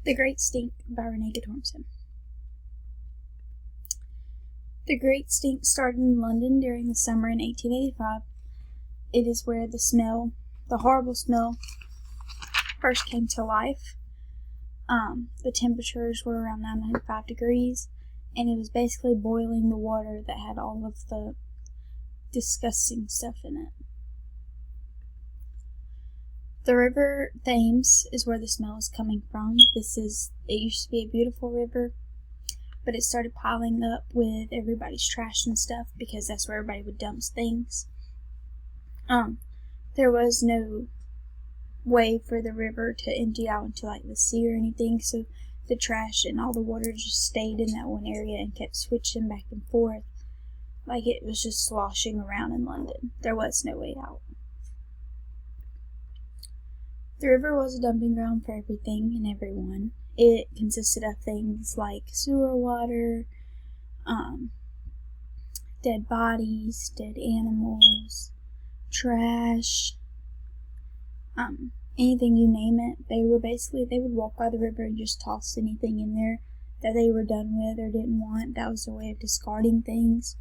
The Great Stink by Renee Guttormson. The Great Stink started in London during the summer in 1885. It is where the horrible smell, first came to life. The temperatures were around 905 degrees, and it was basically boiling the water that had all of the disgusting stuff in it. The River Thames is where the smell is coming from. It used to be a beautiful river, but it started piling up with everybody's trash and stuff because that's where everybody would dump things. There was no way for the river to empty out into like the sea or anything, so the trash and all the water just stayed in that one area and kept switching back and forth like it was just sloshing around in London. There was no way out. The river was a dumping ground for everything and everyone. It consisted of things like sewer water, dead bodies, dead animals, trash, anything you name it. They would walk by the river and just toss anything in there that they were done with or didn't want. That was their way of discarding things.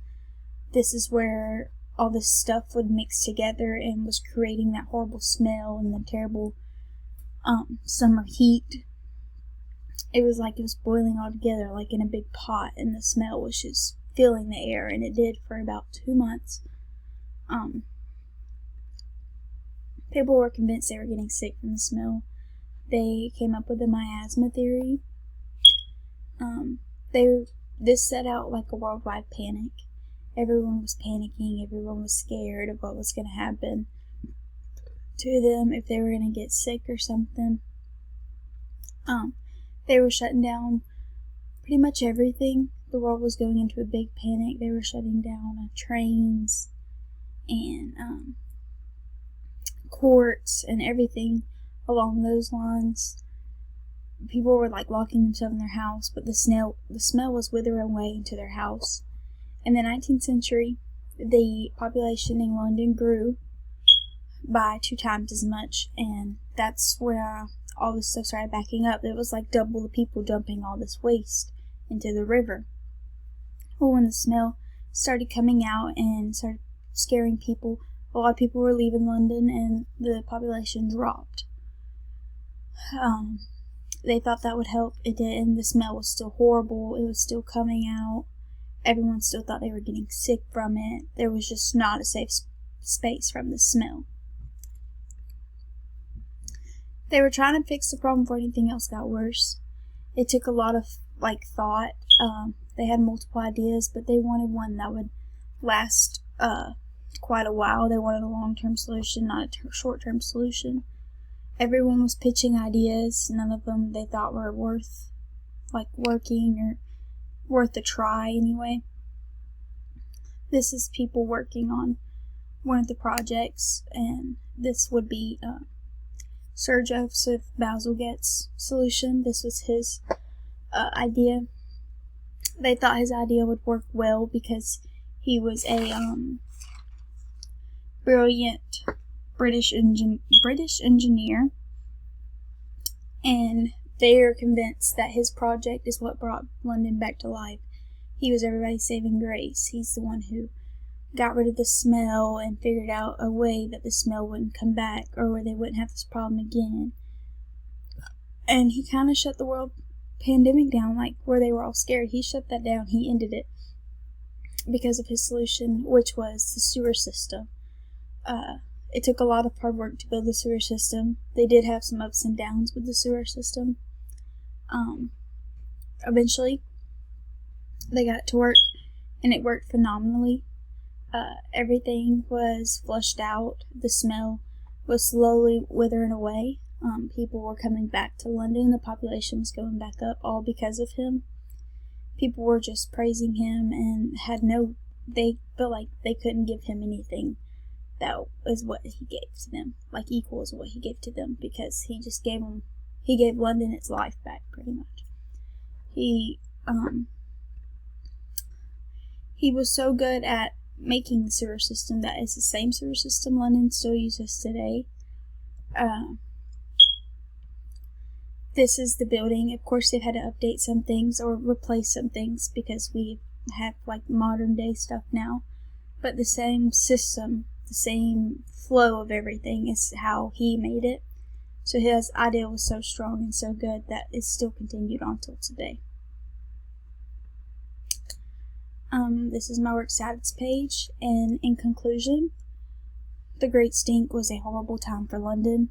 This is where all this stuff would mix together and was creating that horrible smell and the terrible summer heat. It was like it was boiling all together like in a big pot, and the smell was just filling the air, and it did for about 2 months. People were convinced they were getting sick from the smell. They came up with the miasma theory. This set out like a worldwide panic. Everyone was panicking. Everyone was scared of what was going to happen to them if they were going to get sick or something. They were shutting down pretty much everything. The world was going into a big panic. They were shutting down trains and courts and everything along those lines. People were like locking themselves in their house, but the smell was withering away into their house. In the 19th century, the population in London grew by 2 times as much, and that's where all this stuff started backing up. It was like double the people dumping all this waste into the river. Well, when the smell started coming out and started scaring people, a lot of people were leaving London and the population dropped. They thought that would help. It didn't. The smell was still horrible. It was still coming out. Everyone still thought they were getting sick from it. There was just not a safe space from the smell. They were trying to fix the problem before anything else got worse. It took a lot of thought. They had multiple ideas, but they wanted one that would last quite a while. They wanted a long-term solution, not a short-term solution. Everyone was pitching ideas. None of them they thought were worth working or worth a try anyway. This is people working on one of the projects, and this would be Sir Joseph Bazalgette's solution. This was his idea. They thought his idea would work well because he was a brilliant British engineer, and they are convinced that his project is what brought London back to life. He was everybody's saving grace. He's the one who got rid of the smell and figured out a way that the smell wouldn't come back or where they wouldn't have this problem again. And he kind of shut the world pandemic down, where they were all scared. He shut that down. He ended it because of his solution, which was the sewer system. It took a lot of hard work to build the sewer system. They did have some ups and downs with the sewer system. Eventually, they got it to work, and it worked phenomenally. Everything was flushed out. The smell was slowly withering away. People were coming back to London. The population was going back up, all because of him. People were just praising him and they felt like they couldn't give him anything that is what he gave to them, equals what he gave to them, because he gave London its life back, pretty much. He was so good at making the sewer system that it's the same sewer system London still uses today. this is the building. Of course, they've had to update some things or replace some things because we have like modern day stuff now. But the same system, the same flow of everything is how he made it. So his idea was so strong and so good that it's still continued on till today. This is my works status page, and in conclusion, the Great Stink was a horrible time for London.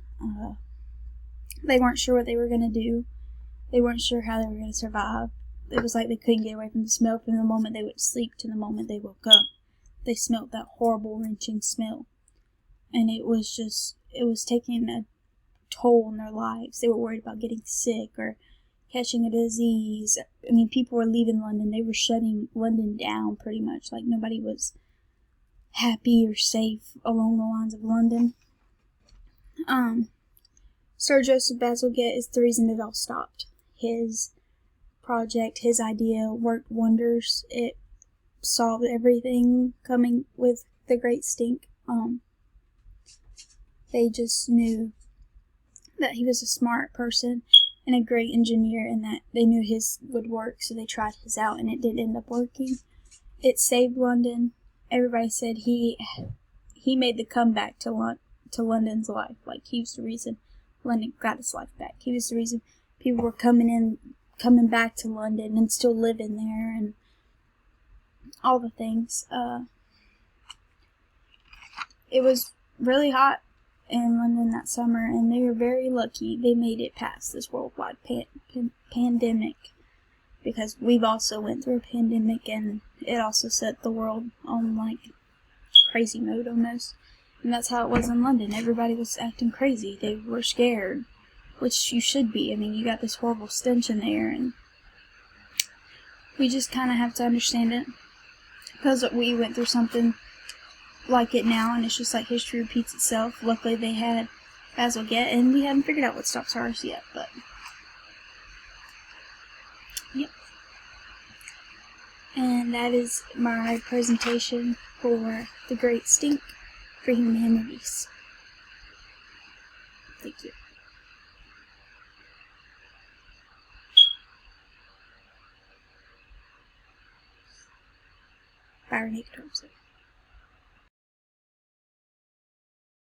They weren't sure what they were going to do. They weren't sure how they were going to survive. It was like they couldn't get away from the smell from the moment they went to sleep to the moment they woke up. They smelled that horrible, wrenching smell. And it was taking a toll on their lives. They were worried about getting sick or catching a disease. I mean, people were leaving London. They were shutting London down pretty much. Like, nobody was happy or safe along the lines of London. Sir Joseph Bazalgette is the reason it all stopped. His project, his idea worked wonders. It solved everything coming with the Great Stink. They just knew that he was a smart person and a great engineer, and that they knew his would work, so they tried his out, and it did end up working. It saved London. Everybody said he made the comeback to London's life. Like, he was the reason London got its life back. He was the reason people were coming back to London and still living there, and all the things. It was really hot in London that summer, and they were very lucky they made it past this worldwide pandemic, because we've also went through a pandemic, and it also set the world on like crazy mode almost. And that's how it was in London. Everybody was acting crazy. They were scared, which you should be. I mean, you got this horrible stench in there, and we just kind of have to understand it, because we went through something like it now, and it's just like history repeats itself. Luckily, they had Bazalgette, and we haven't figured out what stops ours yet, but yep. And that is my presentation for the Great Stink for Humanities. Thank you. Byron H. Thompson.